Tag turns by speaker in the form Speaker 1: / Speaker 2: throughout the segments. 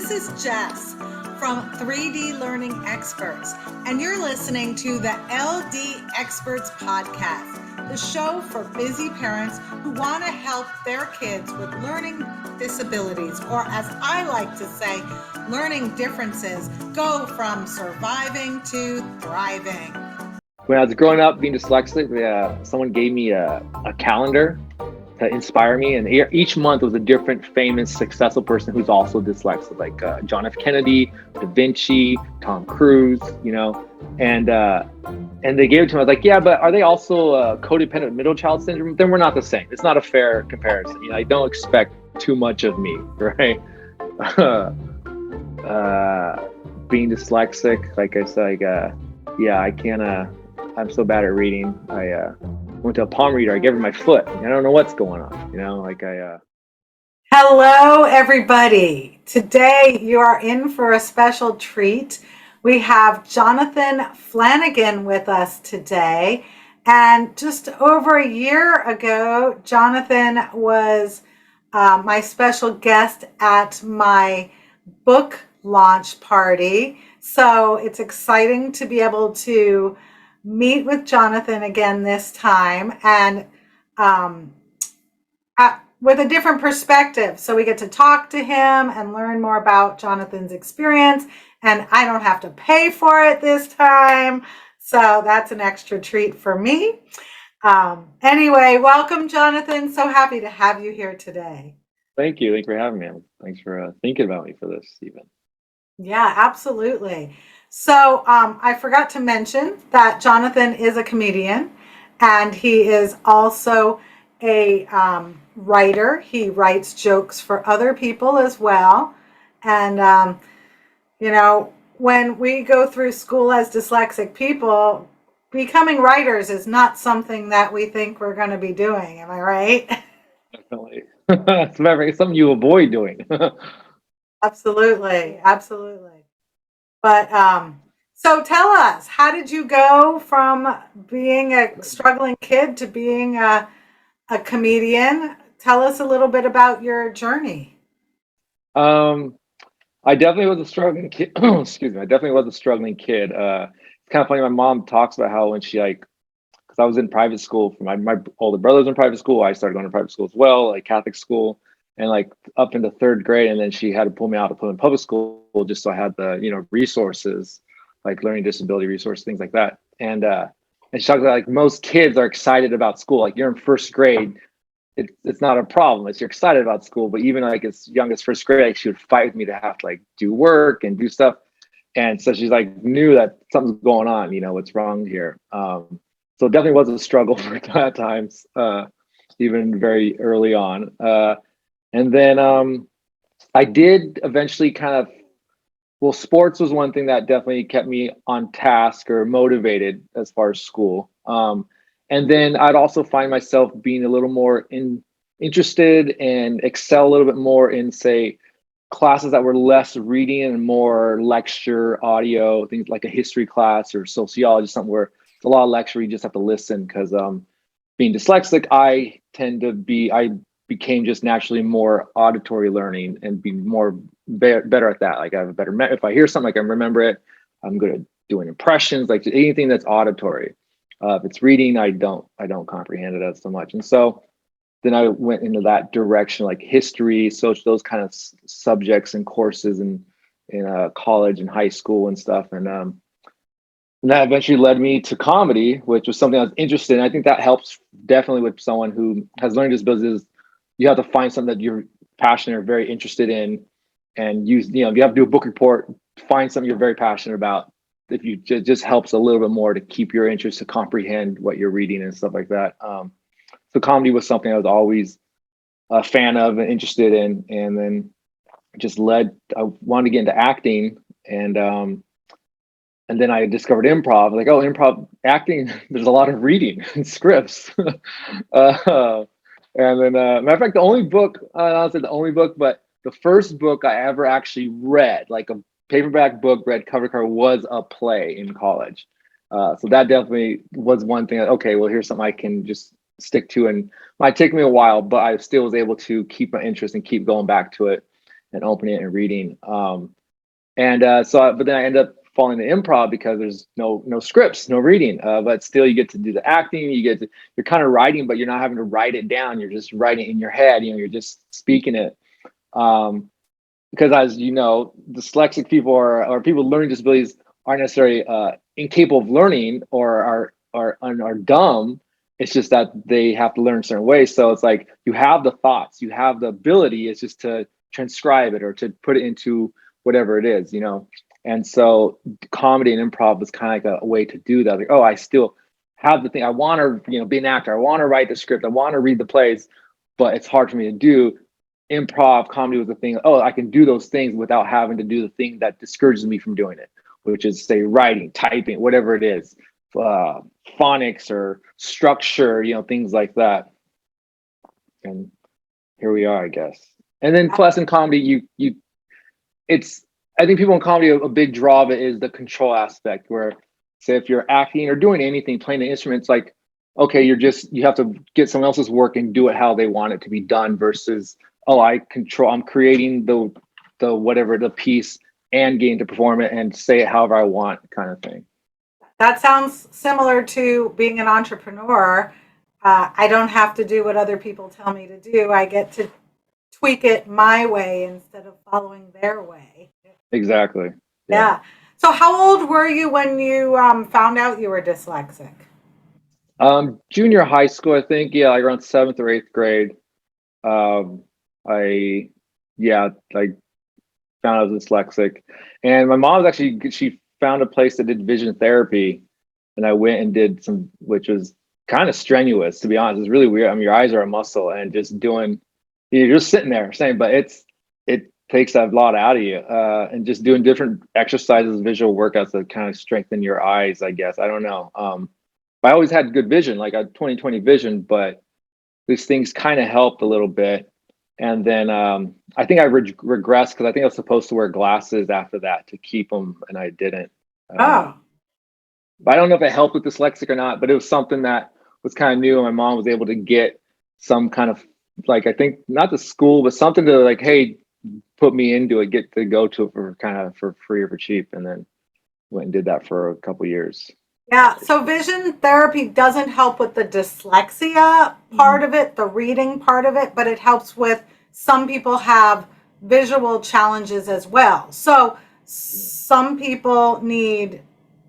Speaker 1: This is Jess from 3D Learning Experts, and you're listening to the LD Experts Podcast, the show for busy parents who want to help their kids with learning disabilities, or as I like to say, learning differences, go from surviving to thriving.
Speaker 2: When I was growing up being dyslexic, someone gave me a calendar to inspire me, and each month was a different famous successful person who's also dyslexic, like John F. Kennedy, Da Vinci, Tom Cruise, and they gave it to me. I was like, yeah, but are they also codependent middle child syndrome? Then we're not the same. It's not a fair comparison. I don't expect too much of me, right? Being dyslexic, like I said, I can't. I'm so bad at reading. I went to a palm reader. I gave her my foot. I don't know what's going on.
Speaker 1: Hello, everybody. Today you are in for a special treat. We have Jonathan Flanagan with us today. And just over a year ago, Jonathan was my special guest at my book launch party. So it's exciting to be able to meet with Jonathan again this time, and with a different perspective. So we get to talk to him and learn more about Jonathan's experience, and I don't have to pay for it this time. So that's an extra treat for me. Anyway, welcome, Jonathan. So happy to have you here today.
Speaker 2: Thank you. Thanks for having me. Thanks for thinking about me for this, Stephen.
Speaker 1: Yeah, absolutely. So I forgot to mention that Jonathan is a comedian, and he is also a writer. He writes jokes for other people as well. And, when we go through school as dyslexic people, becoming writers is not something that we think we're going to be doing. Am I right?
Speaker 2: Definitely. It's something you avoid doing.
Speaker 1: Absolutely. But so tell us, how did you go from being a struggling kid to being a comedian? Tell us a little bit about your journey.
Speaker 2: I definitely was a struggling kid. Excuse me. I definitely was a struggling kid. It's kind of funny. My mom talks about how when she because I was in private school. My older brother was in private school. I started going to private school as well, like Catholic school, and up into third grade. And then she had to pull me out to put in public school just so I had the resources, like learning disability resources, things like that. And she talked about most kids are excited about school. Like you're in first grade. It's not a problem. You're excited about school, but even as young as first grade, she would fight with me to have to do work and do stuff. And so she's knew that something's going on, what's wrong here. So it definitely was a struggle for at times, even very early on. And then I did eventually sports was one thing that definitely kept me on task or motivated as far as school. And then I'd also find myself being a little more interested and excel a little bit more in, say, classes that were less reading and more lecture, audio, things like a history class or sociology, something where it's a lot of lecture, you just have to listen. Because being dyslexic, I became just naturally more auditory learning and be better at that. I have a better, if I hear something, I can remember it. I'm good at doing impressions, anything that's auditory. If it's reading, I don't comprehend it as so much. And so then I went into that direction, like history, social, those kind of subjects and courses in college and high school and stuff. And that eventually led me to comedy, which was something I was interested in. I think that helps definitely with someone who has learning disabilities. You have to find something that you're passionate or very interested in, and if you have to do a book report, find something you're very passionate about. If you just helps a little bit more to keep your interest, to comprehend what you're reading and stuff like that. So comedy was something I was always a fan of and interested in, and then I wanted to get into acting, and then I discovered improv. Improv acting, there's a lot of reading and scripts. And then, matter of fact, the only book, but the first book I ever actually read, like a paperback book, read cover to cover, was a play in college. So that definitely was one thing. Here's something I can just stick to, and it might take me a while, but I still was able to keep my interest and keep going back to it. and opening it and reading. But then I ended up falling to improv because there's no scripts, no reading. But still, you get to do the acting. You're kind of writing, but you're not having to write it down. You're just writing it in your head. You're just speaking it. Because as you know, dyslexic people or people with learning disabilities aren't necessarily incapable of learning or are dumb. It's just that they have to learn a certain way. So it's like you have the thoughts, you have the ability. It's just to transcribe it or to put it into whatever it is, And so comedy and improv was kind of like a way to do that. Like, oh, I still have the thing. I want to, be an actor. I want to write the script. I want to read the plays, but it's hard for me to do. Improv comedy was the thing. Oh, I can do those things without having to do the thing that discourages me from doing it, which is say writing, typing, whatever it is, phonics or structure, things like that. And here we are, I guess. And then plus in comedy, I think people in comedy, a big draw of it is the control aspect where say if you're acting or doing anything, playing the instrument, it's like, okay, you have to get someone else's work and do it how they want it to be done versus, oh, I'm creating the piece and getting to perform it and say it however I want kind of thing.
Speaker 1: That sounds similar to being an entrepreneur. I don't have to do what other people tell me to do. I get to tweak it my way instead of following their way.
Speaker 2: Exactly.
Speaker 1: Yeah. So how old were you when you found out you were dyslexic?
Speaker 2: Junior high school, I think. Yeah, like around 7th or 8th grade. I found I was dyslexic, and my mom she found a place that did vision therapy, and I went and did some, which was kind of strenuous, to be honest. It's really weird. I mean, your eyes are a muscle, and just doing, you're just sitting there saying, but it takes a lot out of you, and just doing different exercises, visual workouts that kind of strengthen your eyes, I guess. I don't know. I always had good vision, like a 20/20 vision, but these things kind of helped a little bit. And then I think I regressed because I think I was supposed to wear glasses after that to keep them, and I didn't. But I don't know if it helped with dyslexic or not, but it was something that was kind of new, and my mom was able to get some kind of, like, I think not the school, but something to like, hey, put me into it, get to go to it for free or for cheap, and then went and did that for a couple years.
Speaker 1: Yeah, so vision therapy doesn't help with the dyslexia part of it, the reading part of it, but it helps with, some people have visual challenges as well. So some people need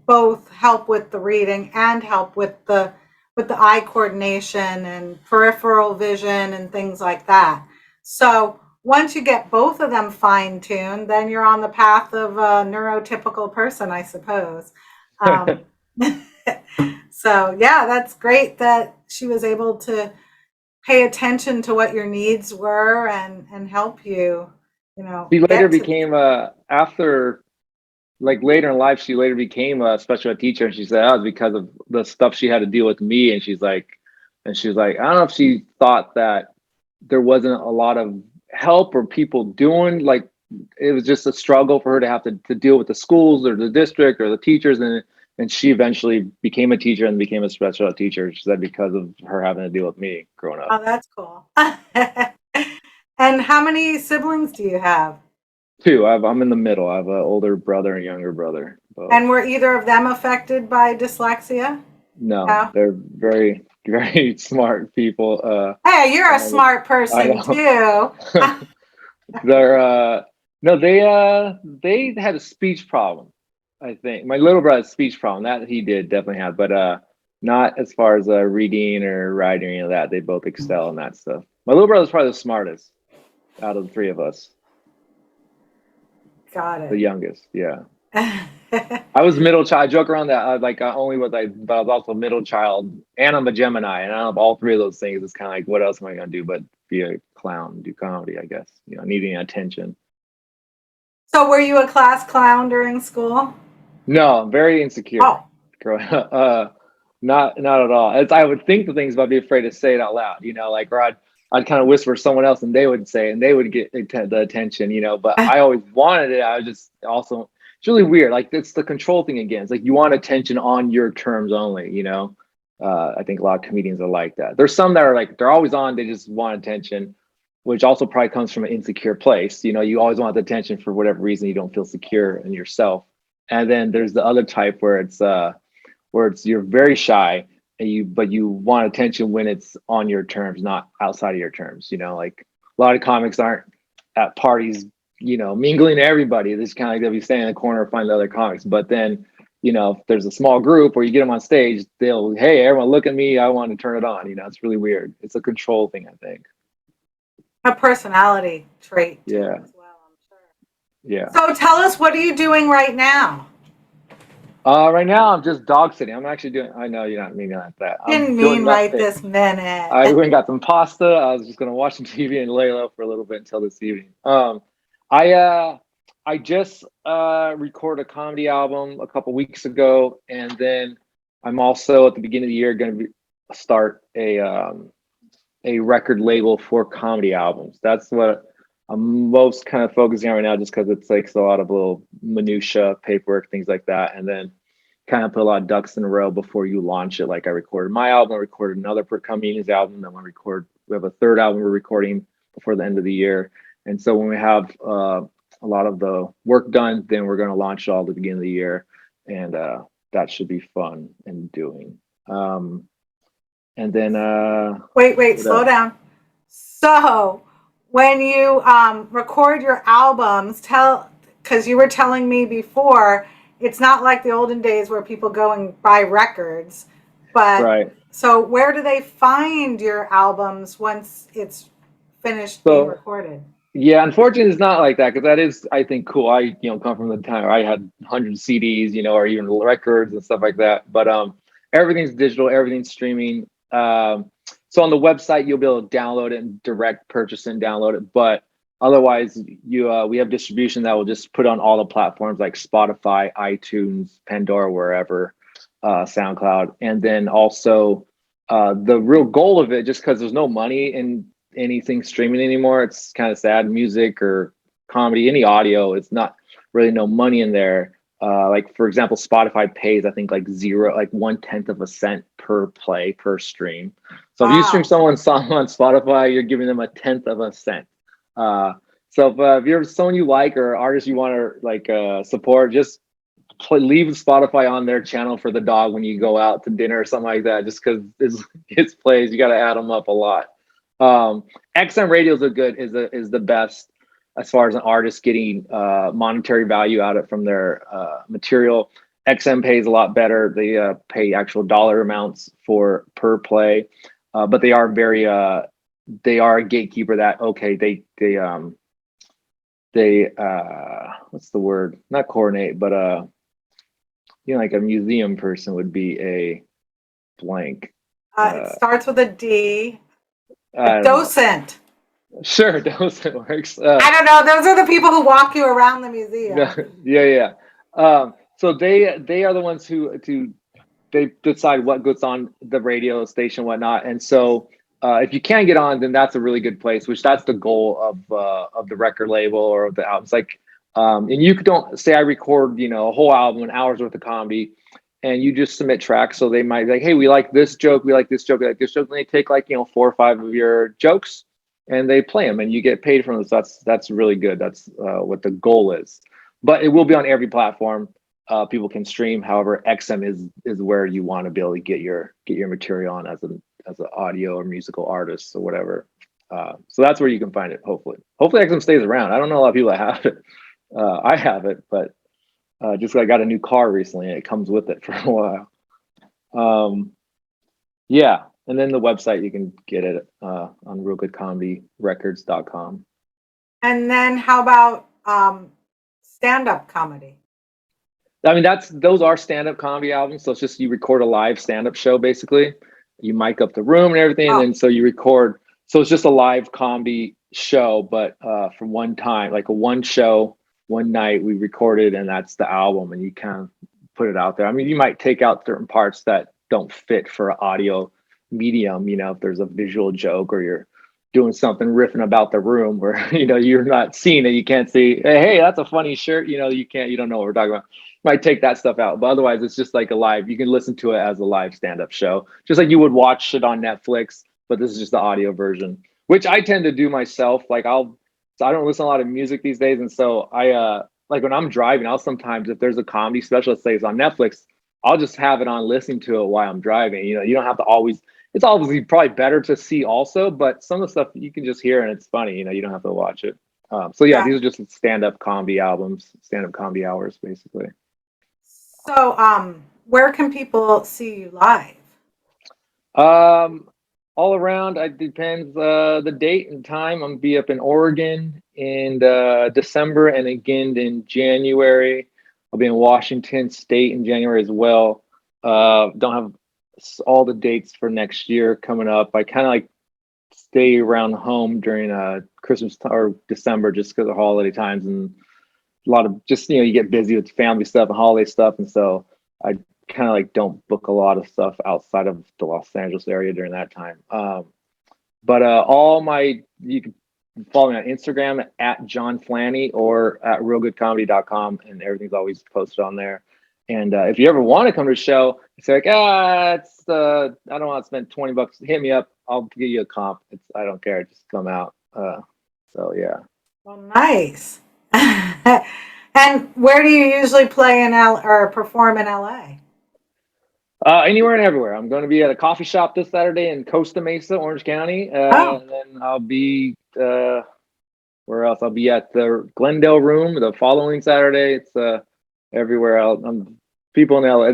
Speaker 1: both help with the reading and help with the eye coordination and peripheral vision and things like that. So once you get both of them fine-tuned, then you're on the path of a neurotypical person, I suppose. So yeah, that's great that she was able to pay attention to what your needs were and help you,
Speaker 2: She later became after, like later in life, she later became a special ed teacher, and she said, oh, it's because of the stuff she had to deal with me. And she was like, I don't know if she thought that there wasn't a lot of help or people doing, like, it was just a struggle for her to have to deal with the schools or the district or the teachers. And she eventually became a teacher and became a special ed teacher. She said because of her having to deal with me growing up.
Speaker 1: Oh, that's cool. And how many siblings do you have?
Speaker 2: 2. I'm in the middle. I have an older brother and younger brother. Both.
Speaker 1: And were either of them affected by dyslexia?
Speaker 2: No, they're very, very smart people.
Speaker 1: Hey, you're a smart person too.
Speaker 2: They're no, they had a speech problem. I think my little brother had a speech problem that he did definitely have, but not as far as reading or writing or any of that. They both excel in that stuff. My little brother's probably the smartest out of the 3 of us.
Speaker 1: Got it.
Speaker 2: The youngest, yeah. I was middle child. I joke around that I only was but I was also middle child, and I'm a Gemini, and out of all 3 of those things, it's kind of like, what else am I gonna do but be a clown, do comedy? I guess, needing attention.
Speaker 1: So, were you a class clown during school?
Speaker 2: No, I'm very insecure.
Speaker 1: Oh.
Speaker 2: Growing up, not at all. I would think the things, but I'd be afraid to say it out loud. Or I'd kind of whisper someone else, and they would say, and they would get the attention. But I always wanted it. I was just also. It's really weird. Like, it's the control thing again. It's like you want attention on your terms only, I think a lot of comedians are like that. There's some that are like, they're always on, they just want attention. which also probably comes from an insecure place. You know, you always want the attention for whatever reason, you don't feel secure in yourself. And then there's the other type where it's you're very shy and but you want attention when it's on your terms, not outside of your terms. You know, like a lot of comics aren't at parties, you know, mingling to everybody. They just kind of like they'll be standing in the corner and find the other comics. But then, you know, if there's a small group or you get them on stage, hey, everyone look at me, I want to turn it on. You know, it's really weird. It's a control thing, I think.
Speaker 1: A personality trait.
Speaker 2: Yeah.
Speaker 1: As well, I'm sure.
Speaker 2: Yeah.
Speaker 1: So tell us, what are you doing right now?
Speaker 2: Right now I'm just dog sitting. I'm actually doing. I know you're not meaning like that. I'm
Speaker 1: Didn't
Speaker 2: doing
Speaker 1: mean right
Speaker 2: nothing.
Speaker 1: this minute.
Speaker 2: I went and got some pasta. I was just gonna watch some TV and lay low for a little bit until this evening. I just recorded a comedy album a couple weeks ago, and then I'm also at the beginning of the year going to start a record label for comedy albums. That's what I'm most kind of focusing on right now, just because it takes a lot of little minutia, paperwork, things like that, and then kind of put a lot of ducks in a row before you launch it. Like I recorded my album, I recorded another comedian's album, then we have a third album we're recording before the end of the year. And so when we have a lot of the work done, then we're going to launch it all at the beginning of the year, and that should be fun and doing. And then
Speaker 1: wait, slow down. So when you record your albums, because you were telling me before, it's not like the olden days where people go and buy records, but
Speaker 2: right.
Speaker 1: So where do they find your albums once it's finished being recorded?
Speaker 2: Yeah, unfortunately, it's not like that, because that is, I think, cool. I come from the time where I had 100 CDs, or even records and stuff like that. But everything's digital, everything's streaming. So on the website, you'll be able to download it and direct purchase and download it. But otherwise, we have distribution that will just put on all the platforms like Spotify, iTunes, Pandora, wherever, SoundCloud. And then also the real goal of it, just because there's no money in anything streaming anymore, it's kind of sad. Music or comedy, any audio, it's not really no money in there. Like for example, Spotify pays, I think, like 1/10 of a cent per play per stream. So if you stream someone's song on Spotify, you're giving them 1/10 of a cent. So if you're someone you like or artist you want to support, just leave Spotify on their channel for the dog when you go out to dinner or something like that. Just because it's plays, you got to add them up a lot. XM radios is the best as far as an artist getting monetary value out of from their material. XM pays a lot better. They pay actual dollar amounts per play, but they are they are a gatekeeper that they what's the word? Not coordinate, but like a museum person would be a blank.
Speaker 1: It starts with a D. Docent.
Speaker 2: Sure, docent works.
Speaker 1: I don't know. Those are the people who walk you around the museum.
Speaker 2: Yeah. So they are the ones who they decide what goes on the radio station, whatnot. And so if you can get on, then that's a really good place. Which that's the goal of the record label or the albums. Like, and you don't say I record a whole album, an hour's worth of comedy, and you just submit tracks. So they might be like, hey, we like this joke, we like this joke, we like this joke. And they take 4 or 5 of your jokes and they play them and you get paid from them. So that's really good. That's what the goal is. But it will be on every platform. People can stream. However, XM is where you want to be able to get your material on as an audio or musical artist or whatever. So that's where you can find it. Hopefully XM stays around. I don't know a lot of people that have it. I have it, but just I got a new car recently and it comes with it for a while. Yeah. And then the website, you can get it on realgoodcomedyrecords.com.
Speaker 1: And then how about stand-up comedy?
Speaker 2: I mean, those are stand-up comedy albums. So it's just you record a live stand-up show, basically. You mic up the room and everything, and then so you record. So it's just a live comedy show, but from one time, like a one show, one night we recorded, and that's the album, and you kind of put it out there. I mean, you might take out certain parts that don't fit for audio medium, if there's a visual joke or you're doing something riffing about the room where you're not seeing it, you can't see, hey, that's a funny shirt, you don't know what we're talking about. You might take that stuff out, but otherwise it's just like a live, you can listen to it as a live stand-up show, just like you would watch it on Netflix, but this is just the audio version. which I tend to do myself. Like so I don't listen to a lot of music these days, and so I like when I'm driving, I'll sometimes, if there's a comedy special, let's say it's on Netflix, I'll just have it on listening to it while I'm driving. You know, you don't have to always. It's obviously probably better to see also, but some of the stuff you can just hear and it's funny. You know, you don't have to watch it. So yeah,
Speaker 1: Yeah.
Speaker 2: these are just stand-up comedy albums, stand-up comedy hours, basically.
Speaker 1: So, where can people see you live?
Speaker 2: Um, all around, it depends the date and time. I'm gonna be up in Oregon in December and again in January. I'll be in Washington State in January as well. Don't have all the dates for next year coming up. I kind of like stay around home during Christmas or December just because of holiday times and a lot of just you get busy with family stuff and holiday stuff, and so I kind of like don't book a lot of stuff outside of the Los Angeles area during that time. But all my you can follow me on Instagram at JonFlanny or at realgoodcomedy.com, and everything's always posted on there. And if you ever want to come to the show, it's like it's I don't want to spend $20. Hit me up. I'll give you a comp. I don't care. Just come out. So yeah.
Speaker 1: Well, nice. And where do you usually play in L or perform in LA?
Speaker 2: Anywhere and everywhere. I'm going to be at a coffee shop this Saturday in Costa Mesa, Orange County,
Speaker 1: Oh,
Speaker 2: and then I'll be where else? I'll be at the Glendale Room the following Saturday. It's everywhere else. People in LA.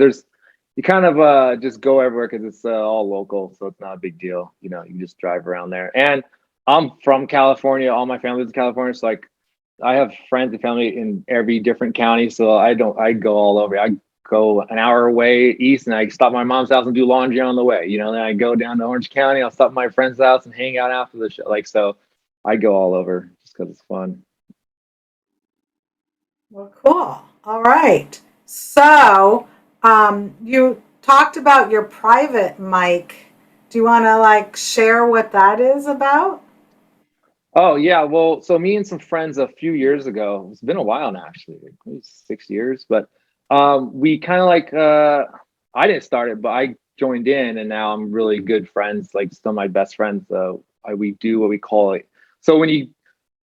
Speaker 2: You kind of just go everywhere because it's all local, so it's not a big deal. You know, you can just drive around there. And I'm from California. All my family's in California, so like I have friends and family in every different county. So I go all over. I go an hour away east, and I stop at my mom's house and do laundry on the way. You know, then I go down to Orange County. I'll stop at my friend's house and hang out after the show. Like so, I go all over just because it's fun.
Speaker 1: well, cool. All right. So, you talked about your private mic. Do you want to like share what that is about?
Speaker 2: Oh yeah, well, so me and some friends a few years ago. It's been a while now, actually, like maybe 6 years. But we kind of like I didn't start it, but I joined in, and now I'm really good friends, like still my best friends. We do what we call it. So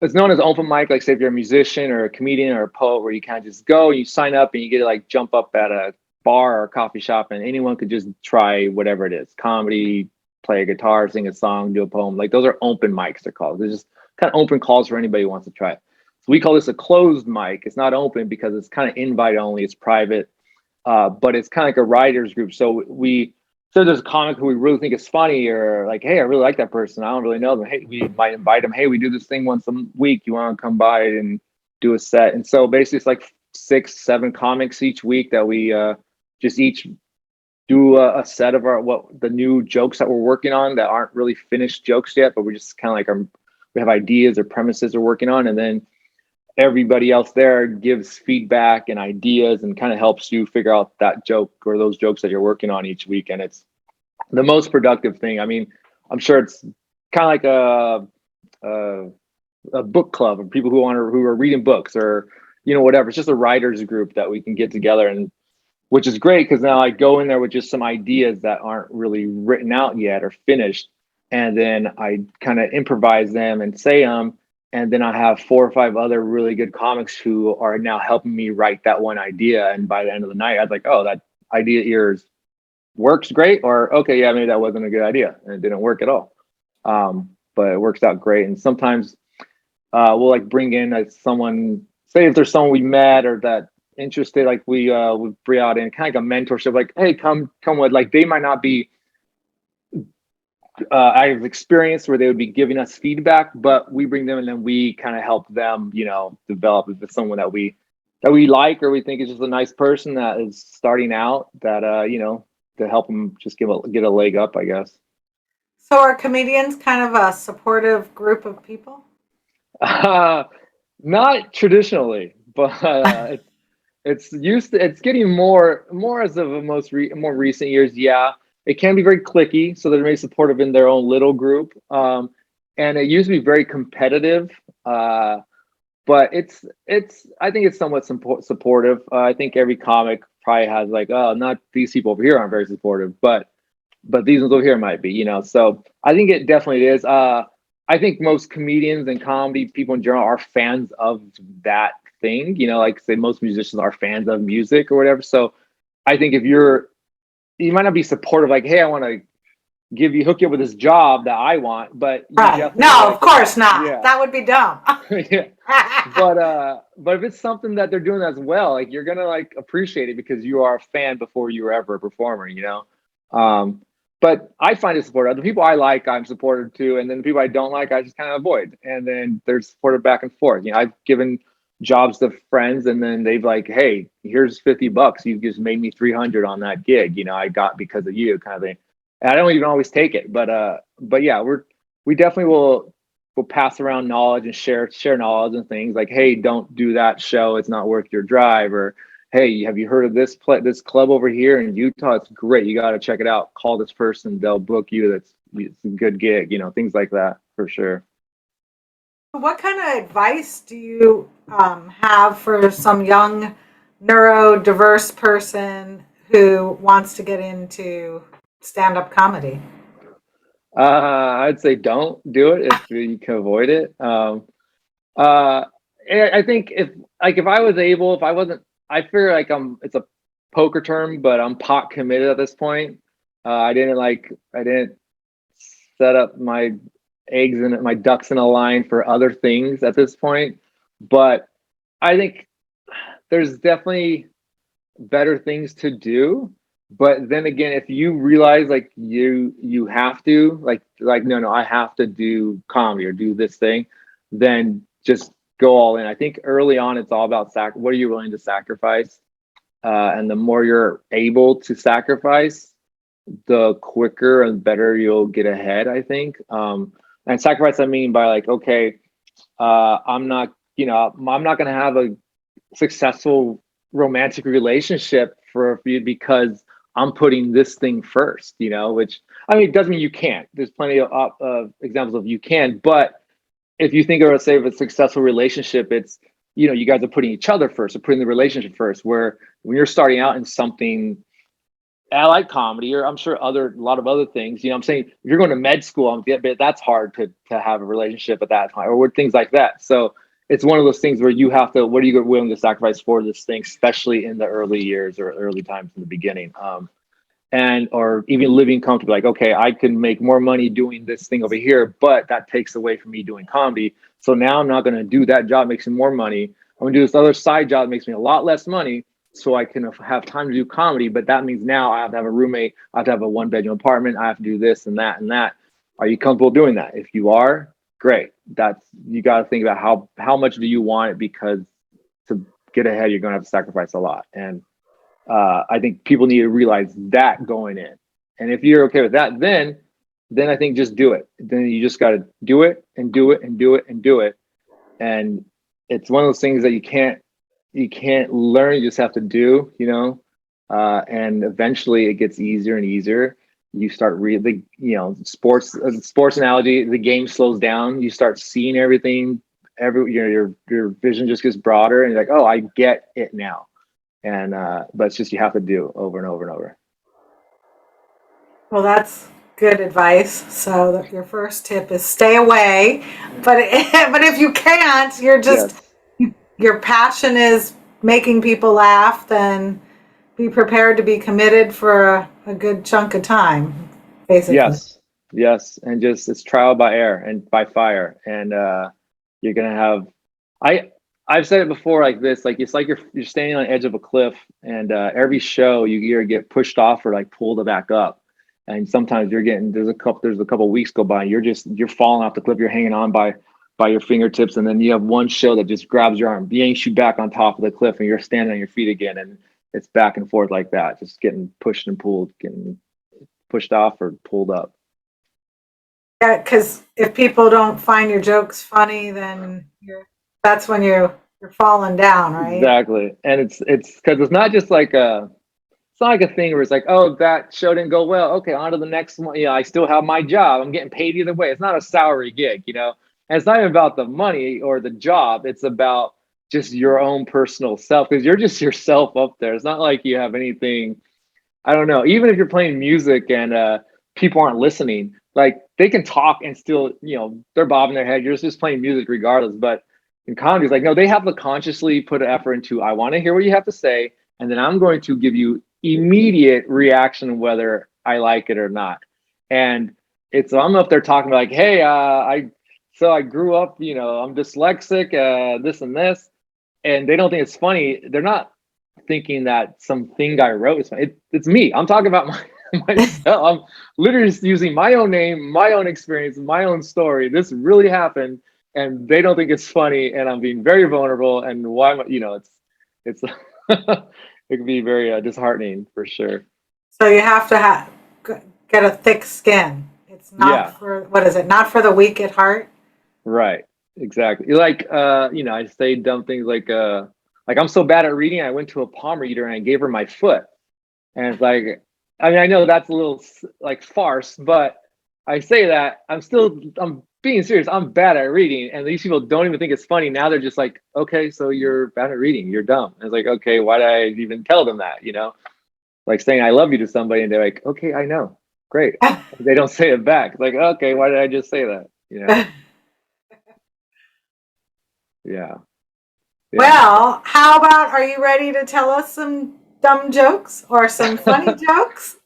Speaker 2: it's known as open mic. Like say if you're a musician or a comedian or a poet, where you kind of just go, you sign up, and you get to like jump up at a bar or a coffee shop, and anyone could just try whatever it is, comedy, play a guitar, sing a song, do a poem. Like those are open mics, they're called. They're just kind of open calls for anybody who wants to try it. So we call this a closed mic. It's not open because it's kind of invite only. It's private, but it's kind of like a writers group. So there's a comic who we really think is funny, or like, hey, I really like that person. I don't really know them. Hey, we might invite them. Hey, we do this thing once a week. You want to come by and do a set? And so basically, it's like 6, 7 comics each week that we just each do a set of the new jokes that we're working on that aren't really finished jokes yet, but we're just kind of like we have ideas or premises we're working on, and then everybody else there gives feedback and ideas and kind of helps you figure out that joke or those jokes that you're working on each week. And it's the most productive thing. I mean, I'm sure it's kind of like a book club of people who are reading books or whatever. It's just a writers group that we can get together, and which is great because now I go in there with just some ideas that aren't really written out yet or finished, and then I kind of improvise them and say them, and then I have 4 or 5 other really good comics who are now helping me write that one idea. And by the end of the night, I was like, oh, that idea of yours works great, or okay, yeah, maybe that wasn't a good idea and it didn't work at all. But it works out great. And sometimes we'll like bring in someone, say if there's someone we met or that interested, like we bring out in kind of like a mentorship, like, hey, come with, like they might not be I have experience where they would be giving us feedback, but we bring them and then we kind of help them, develop if it's someone that we like or we think is just a nice person that is starting out, that to help them just get a leg up, I guess.
Speaker 1: So, are comedians kind of a supportive group of people?
Speaker 2: Not traditionally, but it's getting more as of more recent years. Yeah, it can be very clicky, so they're very supportive in their own little group. And it used to be very competitive, but it's I think it's somewhat supportive. I think every comic probably has like, oh, not these people over here aren't very supportive, but these ones over here might be. So I think it definitely is. I think most comedians and comedy people in general are fans of that thing. You know, like say most musicians are fans of music or whatever. So I think if you might not be supportive, like, hey, I want to hook you up with this job that I want, but you
Speaker 1: Right.
Speaker 2: definitely are
Speaker 1: No,
Speaker 2: like,
Speaker 1: of course not.
Speaker 2: yeah,
Speaker 1: That would be dumb.
Speaker 2: yeah. But if it's something that they're doing as well, like you're gonna like appreciate it because you are a fan before you were ever a performer, you know. But I find it supportive. The people I like, I'm supportive to, and then the people I don't like, I just kind of avoid. And then there's supportive back and forth. You know, I've given jobs to friends, and then they've like, hey, here's $50. You just made me 300 on that gig. You know, I got because of you, kind of thing. And I don't even always take it, but yeah, we definitely will pass around knowledge and share knowledge and things like, hey, don't do that show, it's not worth your drive, or hey, have you heard of this club over here in Utah? It's great, you got to check it out, call this person, they'll book you, it's a good gig, you know, things like that for sure.
Speaker 1: What kind of advice do you have for some young neurodiverse person who wants to get into stand-up comedy?
Speaker 2: I'd say don't do it if you can avoid it. Uh, I think if I was able, if I wasn't, I figure like it's a poker term, but I'm pot committed at this point. I didn't set up my eggs and my ducks in a line for other things at this point. But I think there's definitely better things to do. But then again, if you realize like you have to like no, I have to do comedy or do this thing, then just go all in. I think early on it's all about what are you willing to sacrifice, and the more you're able to sacrifice, the quicker and better you'll get ahead, I think. And sacrifice I mean by like, okay, I'm not, I'm not going to have a successful romantic relationship for a few because I'm putting this thing first, which I mean, it doesn't mean you can't. There's plenty of examples of you can, but if you think of, say, of a successful relationship, it's, you guys are putting each other first or putting the relationship first, where when you're starting out in something, I like comedy, or I'm sure a lot of other things, I'm saying if you're going to med school, that's hard to have a relationship at that time or things like that. So it's one of those things where you have to, what are you willing to sacrifice for this thing, especially in the early years or early times in the beginning. Or even living comfortably, like, okay, I can make more money doing this thing over here, but that takes away from me doing comedy. So now I'm not going to do that job, makes me more money. I'm going to do this other side job that makes me a lot less money so I can have time to do comedy. But that means now I have to have a roommate. I have to have a 1-bedroom apartment. I have to do this and that and that. Are you comfortable doing that? If you are, great. You got to think about how much do you want it, because to get ahead, you're going to have to sacrifice a lot. And I think people need to realize that going in. And if you're okay with that, then I think just do it. Then you just got to do it and do it and do it and do it. And it's one of those things that you can't learn. You just have to do, and eventually it gets easier and easier. You start really, sports analogy, the game slows down. You start seeing everything. Your vision just gets broader, and you're like, oh, I get it now. And but it's just you have to do over and over and over.
Speaker 1: Well, that's good advice. So your first tip is stay away, but but if you can't,
Speaker 2: Yes.
Speaker 1: your passion is making people laugh, then be prepared to be committed for a good chunk of time, basically.
Speaker 2: Yes, and just it's trial by air and by fire, and you're gonna have. I've said it before like this, like it's like you're standing on the edge of a cliff, and every show you either get pushed off or like pulled back up, and sometimes there's a couple weeks go by, and you're falling off the cliff, you're hanging on by your fingertips, and then you have one show that just grabs your arm, yanks you back on top of the cliff, and you're standing on your feet again, and it's back and forth like that, just getting pushed and pulled, getting pushed off or pulled up.
Speaker 1: Yeah, because if people don't find your jokes funny, then that's when you're falling down, right?
Speaker 2: Exactly. And it's because it's not just like it's not like a thing where it's like, oh, that show didn't go well, okay, on to the next one. I still have my job, I'm getting paid either way. It's not a salary gig, and it's not even about the money or the job. It's about just your own personal self, because you're just yourself up there. It's not like you have anything, I don't know, even if you're playing music and people aren't listening, like they can talk and still, they're bobbing their head. You're just playing music regardless. But in comedy, it's like, no, they have to consciously put an effort into, I want to hear what you have to say. And then I'm going to give you immediate reaction, whether I like it or not. And it's, I don't know if they're talking about like, hey, I grew up, I'm dyslexic, this and this. And they don't think it's funny. They're not thinking that something I wrote is funny. It's me. I'm talking about myself. I'm literally just using my own name, my own experience, my own story. This really happened, and they don't think it's funny. And I'm being very vulnerable. And why am I, it's it can be very disheartening for sure.
Speaker 1: So you have to get a thick skin. It's not
Speaker 2: Yeah,
Speaker 1: for, what is it? Not for the weak at heart.
Speaker 2: right. Exactly. Like I say dumb things like I'm so bad at reading. I went to a palm reader and I gave her my foot. And it's like, I mean, I know that's a little like farce, but I say that I'm being serious. I'm bad at reading, and these people don't even think it's funny. Now they're just like, okay, so you're bad at reading. You're dumb. And it's like, okay, why did I even tell them that? Like saying I love you to somebody, and they're like, okay, I know, great. They don't say it back. It's like, okay, why did I just say that? Yeah. Yeah.
Speaker 1: Well, how about, are you ready to tell us some dumb jokes or some funny jokes?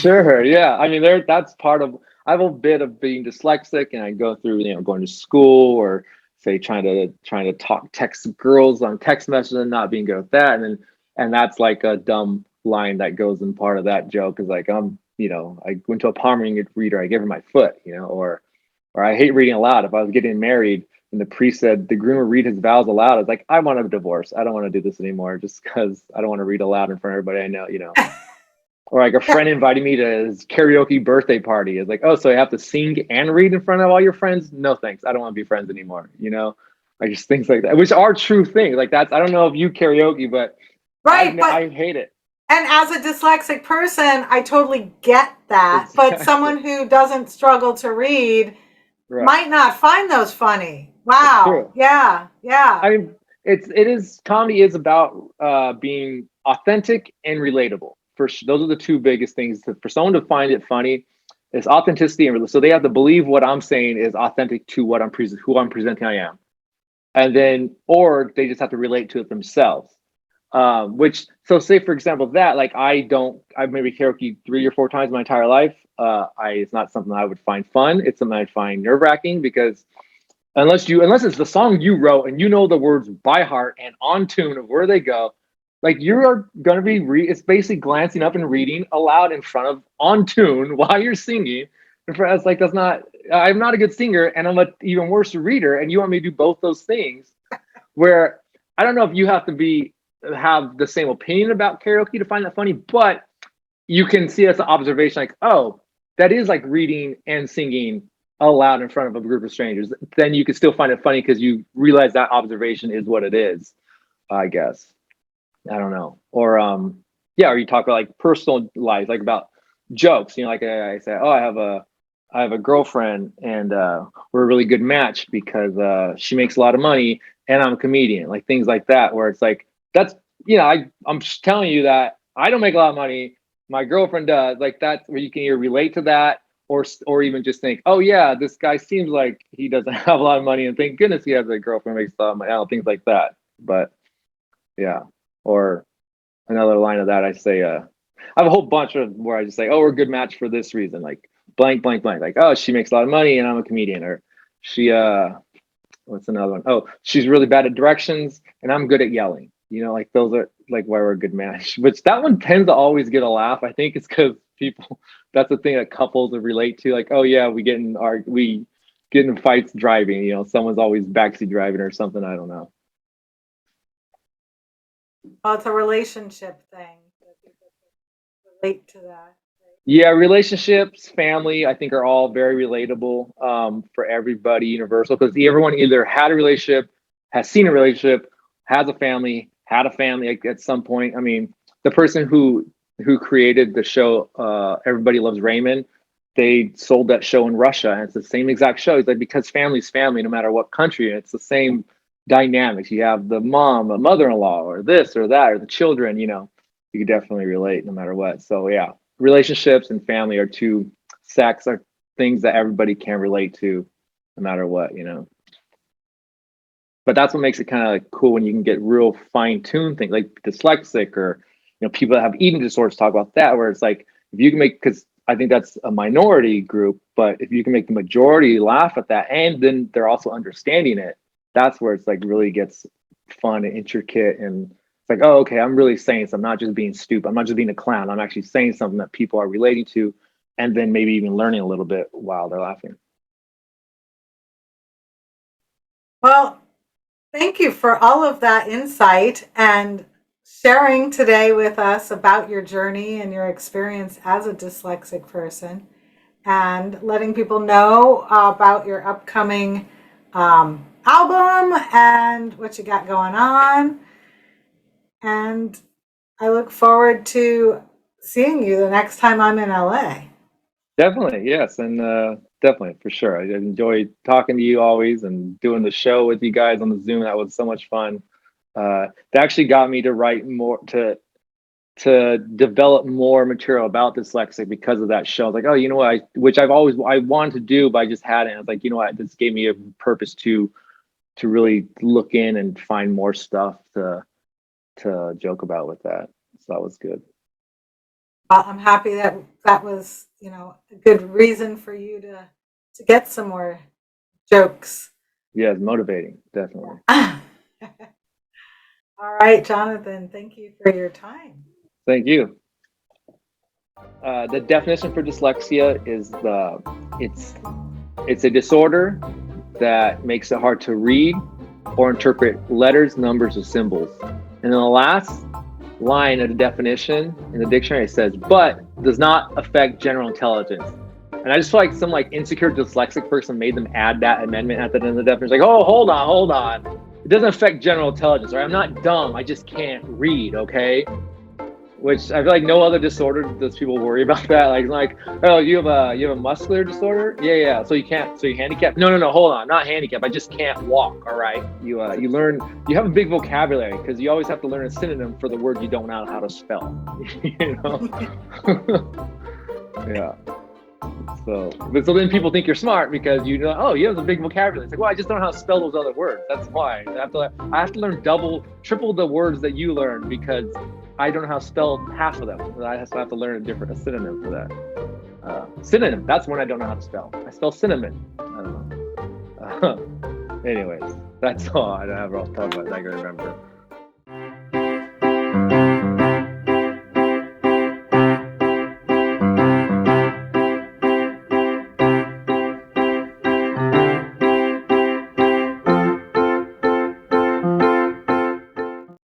Speaker 2: Sure. Yeah. I mean, that's part of. I have a bit of being dyslexic, and I go through, going to school or say trying to text girls on text messages and not being good at that, and that's like a dumb line that goes in part of that joke is like I went to a palm reader, I gave her my foot, or I hate reading aloud. If I was getting married and the priest said the groom would read his vows aloud, I was like, I want a divorce. I don't want to do this anymore just because I don't want to read aloud in front of everybody I know. Or like a friend invited me to his karaoke birthday party. It's like, oh, so I have to sing and read in front of all your friends? No, thanks. I don't want to be friends anymore. Like just things like that, which are true things. Like that's, I don't know if you karaoke, but
Speaker 1: Right, but
Speaker 2: I hate it.
Speaker 1: and as a dyslexic person, I totally get that. But
Speaker 2: Exactly.
Speaker 1: someone who doesn't struggle to read
Speaker 2: Right.
Speaker 1: might not find those funny.
Speaker 2: It's
Speaker 1: Wow.
Speaker 2: true.
Speaker 1: Yeah. Yeah.
Speaker 2: I mean, comedy is about being authentic and relatable. Those are the two biggest things. For someone to find it funny, is authenticity and so they have to believe what I'm saying is authentic to what who I'm presenting I am, and then or they just have to relate to it themselves. Which so say for example that like I've maybe karaoke 3 or 4 times in my entire life. It's not something I would find fun. It's something I find nerve wracking because unless it's the song you wrote and you know the words by heart and on tune of where they go, like you're gonna be it's basically glancing up and reading aloud in front of on tune while you're singing. It's like that's not. I'm not a good singer, and I'm an even worse reader. And you want me to do both those things? Where I don't know if you have the same opinion about karaoke to find that funny, but you can see as an observation, like, oh, that is like reading and singing aloud in front of a group of strangers. Then you can still find it funny because you realize that observation is what it is, I guess. I don't know. Or yeah, or you talk about like personal life, like about jokes, like I say, oh, I have a girlfriend and we're a really good match because she makes a lot of money and I'm a comedian, like things like that, where it's like that's I'm just telling you that I don't make a lot of money, my girlfriend does, like that's where you can either relate to that or even just think, oh yeah, this guy seems like he doesn't have a lot of money and thank goodness he has a girlfriend makes a lot of money, things like that. But yeah. Or another line of that, I say, I have a whole bunch of where I just say, oh, we're a good match for this reason, like blank, blank, blank. Like, oh, she makes a lot of money and I'm a comedian. Or she, what's another one? Oh, she's really bad at directions and I'm good at yelling. Like those are like why we're a good match. Which that one tends to always get a laugh. I think it's because people, that's the thing that couples relate to. Like, oh yeah, we get in fights driving. Someone's always backseat driving or something. I don't know.
Speaker 1: Well, it's a relationship thing. People can relate to that.
Speaker 2: Yeah, relationships, family, I think are all very relatable for everybody, universal, because everyone either had a relationship, has seen a relationship, has a family, had a family at some point. I mean, the person who created the show Everybody Loves Raymond, they sold that show in Russia, and it's the same exact show. It's like because family's family, no matter what country, and it's the same dynamics. You have the mom, a mother-in-law, or this or that, or the children. You could definitely relate no matter what. So yeah, relationships and family are two things that everybody can relate to, no matter what, But that's what makes it kind of like cool when you can get real fine-tuned things like dyslexic, or people that have eating disorders talk about that, where it's like, if you can make, because I think that's a minority group, but if you can make the majority laugh at that, and then they're also understanding it, that's where it's like really gets fun and intricate, and it's like, oh, okay, I'm really saying something, I'm not just being stupid, I'm not just being a clown, I'm actually saying something that people are relating to, and then maybe even learning a little bit while they're laughing.
Speaker 1: Well, thank you for all of that insight and sharing today with us about your journey and your experience as a dyslexic person, and letting people know about your upcoming album and what you got going on. And I look forward to seeing you the next time I'm in LA.
Speaker 2: Definitely, yes, and definitely, for sure. I enjoy talking to you always, and doing the show with you guys on the Zoom. That was so much fun. That actually got me to write more, to develop more material about dyslexic because of that show. I was like, oh, you know what? Which I wanted to do, but I just hadn't. I was like, you know what? This gave me a purpose to really look in and find more stuff to joke about with that. So that was good.
Speaker 1: I'm happy that that was, a good reason for you to get some more jokes.
Speaker 2: Yeah, it's motivating, definitely.
Speaker 1: All right, Jonathan, thank you for your time.
Speaker 2: Thank you. The definition for dyslexia is it's a disorder that makes it hard to read or interpret letters, numbers, or symbols. And then the last line of the definition in the dictionary says, but does not affect general intelligence. And I just feel like some insecure dyslexic person made them add that amendment at the end of the definition. Like, oh, hold on. It doesn't affect general intelligence, right? I'm not dumb. I just can't read, okay? Which I feel like no other disorder does people worry about that. Like, oh, you have a muscular disorder? Yeah. So you're handicapped? No, hold on. I'm not handicapped. I just can't walk. All right. You have a big vocabulary because you always have to learn a synonym for the word you don't know how to spell. Yeah. So then people think you're smart because you have a big vocabulary. It's like, well, I just don't know how to spell those other words. That's why I have to learn triple the words that you learn because I don't know how to spell half of them. I have to learn a synonym for that. Synonym, that's one I don't know how to spell. I spell cinnamon. I don't know. Anyways, that's all. I don't have all the time I can remember.